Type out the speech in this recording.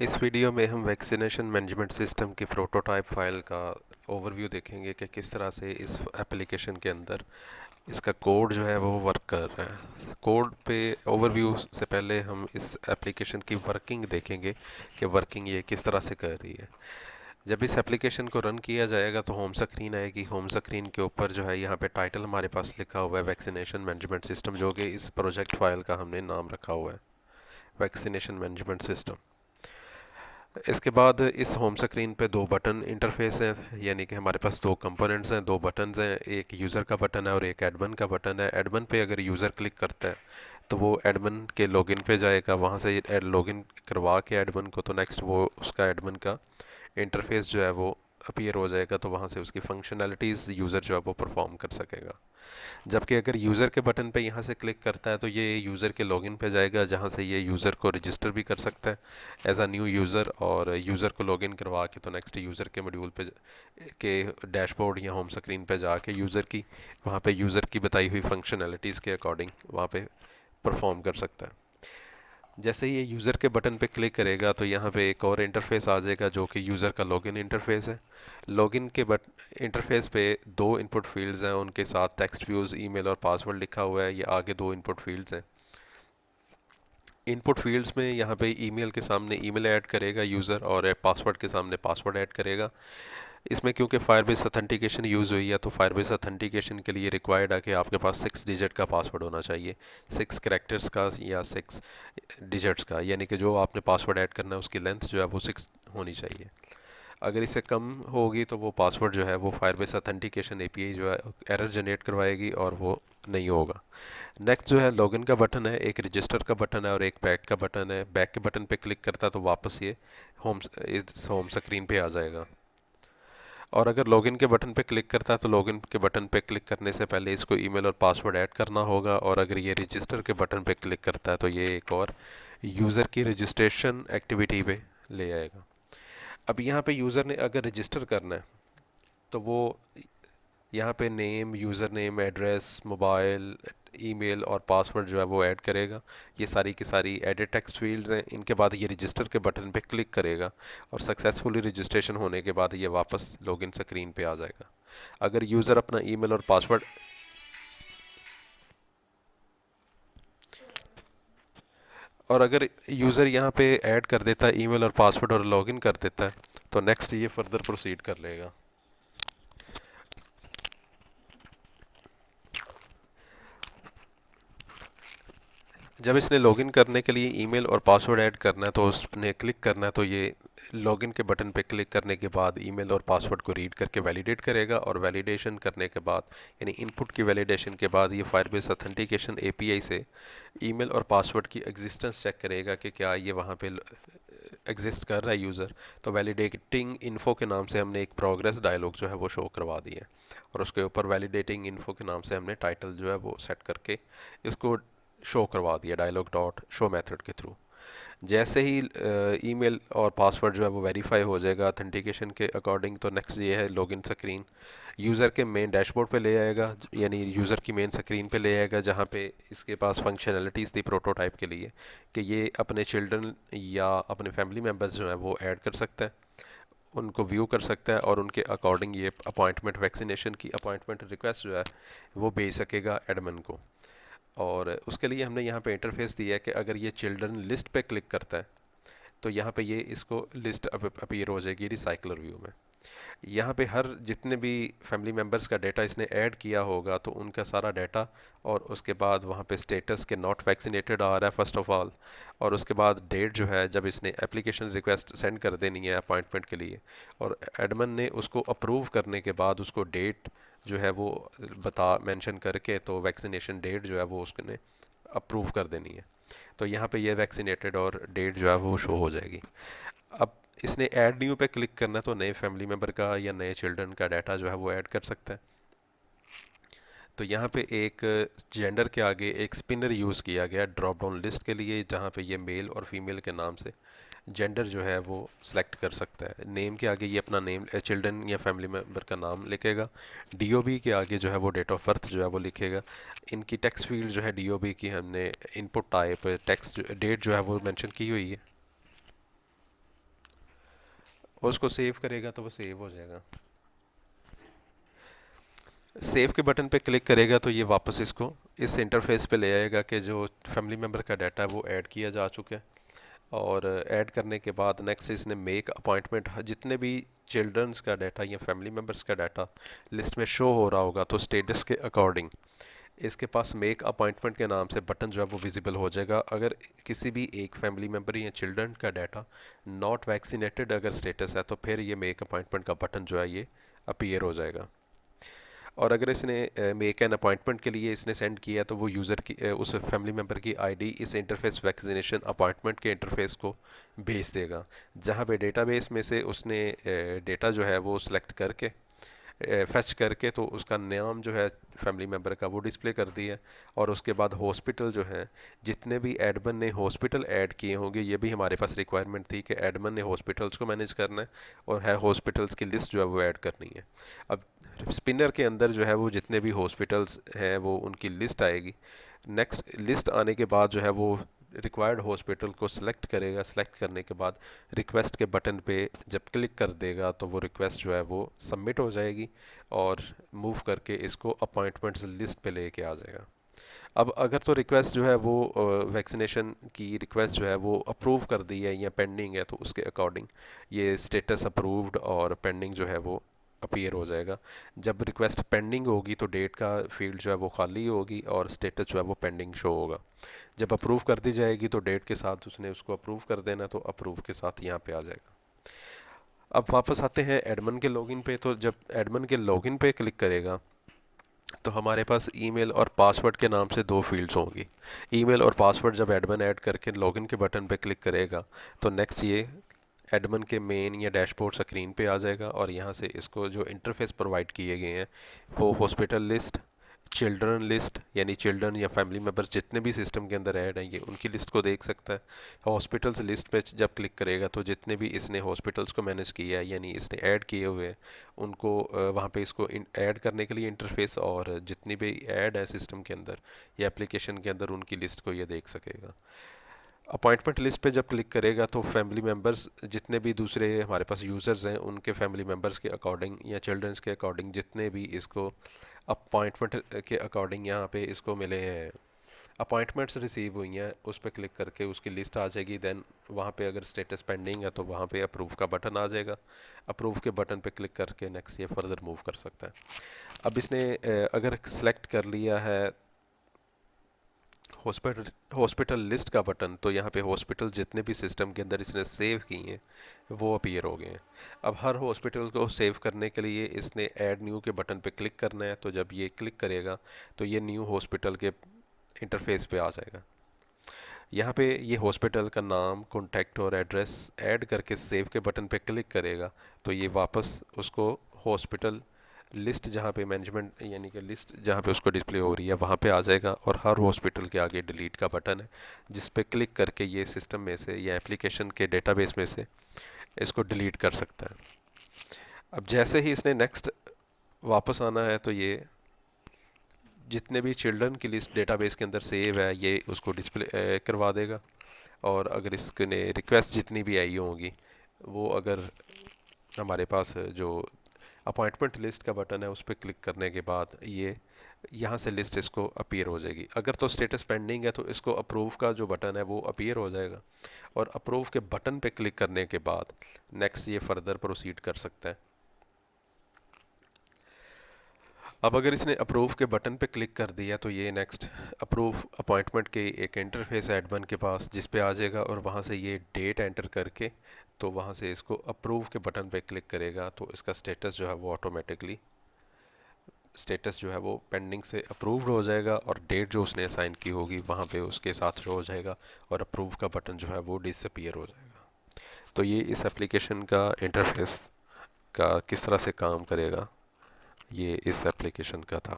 इस वीडियो में हम वैक्सीनेशन मैनेजमेंट सिस्टम की प्रोटोटाइप फाइल का ओवरव्यू देखेंगे कि किस तरह से इस एप्लीकेशन के अंदर इसका कोड जो है वो वर्क कर रहा है। कोड पे ओवरव्यू से पहले हम इस एप्लीकेशन की वर्किंग देखेंगे कि वर्किंग ये किस तरह से कर रही है। जब इस एप्लीकेशन को रन किया जाएगा तो होम स्क्रीन आएगी। होम स्क्रीन के ऊपर जो है यहाँ पे टाइटल हमारे पास लिखा हुआ है वैक्सीनेशन मैनेजमेंट सिस्टम, जो कि इस प्रोजेक्ट फाइल का हमने नाम रखा हुआ है वैक्सीनेशन मैनेजमेंट सिस्टम। इसके बाद इस होम स्क्रीन पे दो बटन इंटरफेस हैं, यानी कि हमारे पास दो कंपोनेंट्स हैं, दो बटन्स हैं। एक यूज़र का बटन है और एक एडमिन का बटन है। एडमिन पे अगर यूज़र क्लिक करता है तो वो एडमिन के लॉगिन पे जाएगा, वहाँ से लॉगिन करवा के एडमिन को, तो नेक्स्ट वो उसका एडमिन का इंटरफेस जो है वो अपीयर हो जाएगा, तो वहाँ से उसकी फंक्शनैलिटीज़ यूज़र जो है वो परफॉर्म कर सकेगा। जबकि अगर यूज़र के बटन पे यहाँ से क्लिक करता है तो ये यूज़र के लॉगिन पे जाएगा, जहाँ से ये यूज़र को रजिस्टर भी कर सकता है एज अ न्यू यूज़र, और यूज़र को लॉगिन करवा के तो नेक्स्ट यूज़र के मॉड्यूल पे के डैशबोर्ड या होम स्क्रीन पे जाके यूज़र की वहाँ पे यूज़र की बताई हुई फंक्शनैलिटीज़ के अकॉर्डिंग वहाँ पे परफॉर्म कर सकता है। जैसे ही ये यूज़र के बटन पे क्लिक करेगा तो यहाँ पे एक और इंटरफेस आ जाएगा जो कि यूज़र का लॉगिन इंटरफेस है। लॉगिन के बट इंटरफेस पे दो इनपुट फील्ड्स हैं, उनके साथ टेक्स्ट व्यूज़, ईमेल और पासवर्ड लिखा हुआ है। ये आगे दो इनपुट फील्ड्स हैं। इनपुट फील्ड्स में यहाँ पे ईमेल के सामने ईमेल ऐड करेगा यूज़र, और पासवर्ड के सामने पासवर्ड ऐड करेगा। इसमें क्योंकि फायरबेस ऑथेंटिकेशन यूज़ हुई है तो फायरबेस ऑथेंटिकेशन के लिए रिक्वायर्ड है कि आपके पास 6 डिजिट का पासवर्ड होना चाहिए, 6 कैरेक्टर्स का या 6 डिजिट्स का, यानी कि जो आपने पासवर्ड ऐड करना है उसकी लेंथ जो है वो 6 होनी चाहिए। अगर इससे कम होगी तो वो पासवर्ड जो है वो फायरबेस ऑथेंटिकेशन एपीआई जो है एरर जनरेट करवाएगी और वो नहीं होगा। नेक्स्ट जो है लॉगिन का बटन है, एक रजिस्टर का बटन है और एक बैक का बटन है। बैक के बटन पे क्लिक करता है तो वापस ये इस होम स्क्रीन पे आ जाएगा। और अगर लॉगिन के बटन पे क्लिक करता है तो लॉगिन के बटन पे क्लिक करने से पहले इसको ईमेल और पासवर्ड ऐड करना होगा, और अगर ये रजिस्टर के बटन पे क्लिक करता है तो ये एक और यूज़र की रजिस्ट्रेशन एक्टिविटी पे ले आएगा। अब यहाँ पे यूज़र ने अगर रजिस्टर करना है तो वो यहाँ पे name, user name, address, mobile, email और पासवर्ड जो है वो ऐड करेगा। ये सारी की सारी एडिट टेक्स्ट फील्ड्स हैं। इनके बाद ये रजिस्टर के बटन पे क्लिक करेगा और सक्सेसफुली रजिस्ट्रेशन होने के बाद ये वापस लॉगिन स्क्रीन पे आ जाएगा। अगर यूज़र अपना ईमेल और पासवर्ड और अगर यूज़र यहाँ पे ऐड कर देता है ईमेल और पासवर्ड और लॉगिन कर देता है तो नेक्स्ट ये फर्दर प्रोसीड कर लेगा। जब इसने लॉगिन करने के लिए ईमेल और पासवर्ड ऐड करना है तो उसने क्लिक करना है, तो ये लॉगिन के बटन पे क्लिक करने के बाद ईमेल और पासवर्ड को रीड करके वैलिडेट करेगा, और वैलिडेशन करने के बाद यानी इनपुट की वैलिडेशन के बाद ये फायरबेस ऑथेंटिकेशन एपीआई से ईमेल और पासवर्ड की एग्जिस्टेंस चेक करेगा कि क्या ये वहाँ पे एग्जिस्ट कर रहा है यूज़र। तो वैलिडेटिंग इन्फो के नाम से हमने एक प्रोग्रेस डायलॉग जो है वो शो करवा दिया है, और उसके ऊपर वैलिडेटिंग इन्फो के नाम से हमने टाइटल जो है वो सेट करके इसको शो करवा दिया डायलॉग डॉट शो मेथड के थ्रू। जैसे ही ईमेल और पासवर्ड जो है वो वेरीफाई हो जाएगा ऑथेंटिकेशन के अकॉर्डिंग, तो नेक्स्ट ये है लॉगिन स्क्रीन यूज़र के मेन डैशबोर्ड पे ले आएगा, यानी यूज़र की मेन स्क्रीन पे ले आएगा, जहाँ पे इसके पास फंक्शनैलिटीज़ थी प्रोटोटाइप के लिए कि ये अपने चिल्ड्रन या अपने फैमिली मेम्बर्स जो है वो ऐड कर सकता है, उनको व्यू कर सकता है, और उनके अकॉर्डिंग ये अपॉइंटमेंट वैक्सीनेशन की अपॉइंटमेंट रिक्वेस्ट जो है वो भेज सकेगा एडमिन को। और उसके लिए हमने यहाँ पे इंटरफेस दिया है कि अगर ये चिल्ड्रन लिस्ट पे क्लिक करता है तो यहाँ पे ये इसको लिस्ट अपीयर हो जाएगी रिसाइकलर व्यू में। यहाँ पे हर जितने भी फैमिली मेम्बर्स का डाटा इसने ऐड किया होगा तो उनका सारा डाटा, और उसके बाद वहाँ पे स्टेटस के नॉट वैक्सीनेटेड आ रहा है फर्स्ट ऑफ ऑल, और उसके बाद डेट जो है जब इसने एप्लीकेशन रिक्वेस्ट सेंड कर देनी है अपॉइंटमेंट के लिए, और एडमिन ने उसको अप्रूव करने के बाद उसको डेट जो है वो बता मेंशन करके, तो वैक्सीनेशन डेट जो है वो उसने अप्रूव कर देनी है। तो यहाँ पे ये वैक्सीनेटेड और डेट जो है वो शो हो जाएगी। अब इसने ऐड न्यू पे क्लिक करना है तो नए फैमिली मेम्बर का या नए चिल्ड्रन का डाटा जो है वो ऐड कर सकता है। तो यहाँ पे एक जेंडर के आगे एक स्पिनर यूज़ किया गया ड्रॉप डाउन लिस्ट के लिए, जहाँ पे ये मेल और फीमेल के नाम से जेंडर जो है वो सिलेक्ट कर सकता है। नेम के आगे ये अपना नेम चिल्ड्रन या फैमिली मेम्बर का नाम लिखेगा। डीओबी के आगे जो है वो डेट ऑफ बर्थ जो है वो लिखेगा। इनकी टेक्स्ट फील्ड जो है डीओबी की हमने इनपुट टाइप टेक्स्ट डेट जो है वो मेंशन की हुई है। और उसको सेव करेगा तो वो सेव हो जाएगा। सेव के बटन पे क्लिक करेगा तो ये वापस इसको इस इंटरफेस पे ले आएगा कि जो फैमिली मेम्बर का डाटा है वो ऐड किया जा चुका है। और ऐड करने के बाद नेक्स्ट इसने मेक अपॉइंटमेंट, जितने भी चिल्ड्रंस का डाटा या फैमिली मेम्बर्स का डाटा लिस्ट में शो हो रहा होगा तो स्टेटस के अकॉर्डिंग इसके पास मेक अपॉइंटमेंट के नाम से बटन जो है वो विजिबल हो जाएगा। अगर किसी भी एक फैमिली मेम्बर या चिल्ड्रन का डाटा नॉट वैक्सीनेटेड अगर स्टेटस है तो फिर ये मेक अपॉइंटमेंट का बटन जो है ये अपीयर हो जाएगा। और अगर इसने मेक एन अपॉइंटमेंट के लिए इसने सेंड किया तो वो यूज़र की उस फैमिली मेम्बर की आईडी इस इंटरफेस वैक्सीनेशन अपॉइंटमेंट के इंटरफेस को भेज देगा, जहाँ पे डेटाबेस में से उसने डेटा जो है वो सिलेक्ट करके फैच करके तो उसका नाम जो है फैमिली मेम्बर का वो डिस्प्ले कर दिया। और उसके बाद हॉस्पिटल जो है, जितने भी एडमिन ने हॉस्पिटल ऐड किए होंगे, ये भी हमारे पास रिक्वायरमेंट थी कि एडमिन ने हॉस्पिटल्स को मैनेज करना है और है हॉस्पिटल्स की लिस्ट जो है वो ऐड करनी है। अब स्पिनर के अंदर जो है वो जितने भी हॉस्पिटल्स हैं वो उनकी लिस्ट आएगी। नेक्स्ट लिस्ट आने के बाद जो है वो रिक्वायर्ड हॉस्पिटल को सिलेक्ट करेगा। सिलेक्ट करने के बाद रिक्वेस्ट के बटन पे जब क्लिक कर देगा तो वो रिक्वेस्ट जो है वो सबमिट हो जाएगी और मूव करके इसको अपॉइंटमेंट्स लिस्ट पे लेके आ जाएगा। अब अगर तो रिक्वेस्ट जो है वो वैक्सीनेशन की रिक्वेस्ट जो है वो अप्रूव कर दी है या पेंडिंग है तो उसके अकॉर्डिंग ये स्टेटस अप्रूव्ड और पेंडिंग जो है वो अपीयर हो जाएगा। जब रिक्वेस्ट पेंडिंग होगी तो डेट का फील्ड जो है वो खाली होगी और स्टेटस जो है वो पेंडिंग शो होगा। जब अप्रूव कर दी जाएगी तो डेट के साथ उसने उसको अप्रूव कर देना, तो अप्रूव के साथ यहाँ पे आ जाएगा। अब वापस आते हैं एडमिन के लॉगिन पे। तो जब एडमिन के लॉगिन पे क्लिक करेगा तो हमारे पास ईमेल और पासवर्ड के नाम से दो फील्ड्स होंगी। ईमेल और पासवर्ड जब एडमिन ऐड करके लॉगिन के बटन पे क्लिक करेगा तो नेक्स्ट ये एडमिन के मेन या डैशबोर्ड स्क्रीन पे आ जाएगा और यहाँ से इसको जो इंटरफेस प्रोवाइड किए गए हैं वो हॉस्पिटल लिस्ट, चिल्ड्रन लिस्ट यानी चिल्ड्रन या फैमिली मेम्बर्स जितने भी सिस्टम के अंदर ऐड हैं ये उनकी लिस्ट को देख सकता है। हॉस्पिटल्स लिस्ट पे जब क्लिक करेगा तो जितने भी इसने हॉस्पिटल्स को मैनेज किया है यानी इसने ऐड किए हुए हैं उनको वहाँ पे इसको ऐड करने के लिए इंटरफेस और जितनी भी ऐड है सिस्टम के अंदर या एप्लीकेशन के अंदर उनकी लिस्ट को ये देख सकेगा। अपॉइंटमेंट लिस्ट पे जब क्लिक करेगा तो फैमिली मेम्बर्स जितने भी दूसरे हमारे पास यूज़र्स हैं उनके फैमिली मेम्बर्स के अकॉर्डिंग या चिल्ड्रंस के अकॉर्डिंग जितने भी इसको अपॉइंटमेंट के अकॉर्डिंग यहाँ पे इसको मिले हैं, अपॉइंटमेंट्स रिसीव हुई हैं, उस पर क्लिक करके उसकी लिस्ट आ जाएगी। देन वहाँ पे अगर स्टेटस पेंडिंग है तो वहाँ पे अप्रूव का बटन आ जाएगा। अप्रूव के बटन पे क्लिक करके नेक्स्ट ये फर्दर मूव कर सकता है। अब इसने अगर सेलेक्ट कर लिया है हॉस्पिटल लिस्ट का बटन तो यहाँ पे हॉस्पिटल जितने भी सिस्टम के अंदर इसने सेव किए हैं वो अपीयर हो गए हैं। अब हर हॉस्पिटल को सेव करने के लिए इसने ऐड न्यू के बटन पे क्लिक करना है। तो जब ये क्लिक करेगा तो ये न्यू हॉस्पिटल के इंटरफेस पे आ जाएगा। यहाँ पे ये हॉस्पिटल का नाम, कॉन्टैक्ट और एड्रेस ऐड करके सेव के बटन पे क्लिक करेगा तो ये वापस उसको हॉस्पिटल लिस्ट जहाँ पे मैनेजमेंट यानी कि लिस्ट जहाँ पे उसको डिस्प्ले हो रही है वहाँ पे आ जाएगा और हर हॉस्पिटल के आगे डिलीट का बटन है जिस पे क्लिक करके ये सिस्टम में से या एप्लीकेशन के डेटाबेस में से इसको डिलीट कर सकता है। अब जैसे ही इसने नेक्स्ट वापस आना है तो ये जितने भी चिल्ड्रन की लिस्ट डेटाबेस के अंदर सेव है ये उसको डिस्प्ले करवा देगा। और अगर इसने रिक्वेस्ट जितनी भी आई होंगी वो अगर हमारे पास जो अपॉइंटमेंट लिस्ट का बटन है उस पर क्लिक करने के बाद ये यहाँ से लिस्ट इसको अपीयर हो जाएगी। अगर तो स्टेटस पेंडिंग है तो इसको अप्रूव का जो बटन है वो अपीयर हो जाएगा और अप्रूव के बटन पे क्लिक करने के बाद नेक्स्ट ये फर्दर प्रोसीड कर सकता है। अब अगर इसने अप्रूव के बटन पे क्लिक कर दिया तो ये नेक्स्ट अप्रूव अपॉइंटमेंट के एक इंटरफेस एडमिन के पास जिस पे आ जाएगा और वहाँ से ये डेट एंटर करके तो वहाँ से इसको अप्रूव के बटन पे क्लिक करेगा तो इसका स्टेटस जो है वो ऑटोमेटिकली स्टेटस जो है वो पेंडिंग से अप्रूव्ड हो जाएगा और डेट जो उसने असाइन की होगी वहाँ पे उसके साथ शो हो जाएगा और अप्रूव का बटन जो है वो डिसअपीयर हो जाएगा। तो ये इस एप्लीकेशन का इंटरफेस का किस तरह से काम करेगा ये इस एप्लीकेशन का था।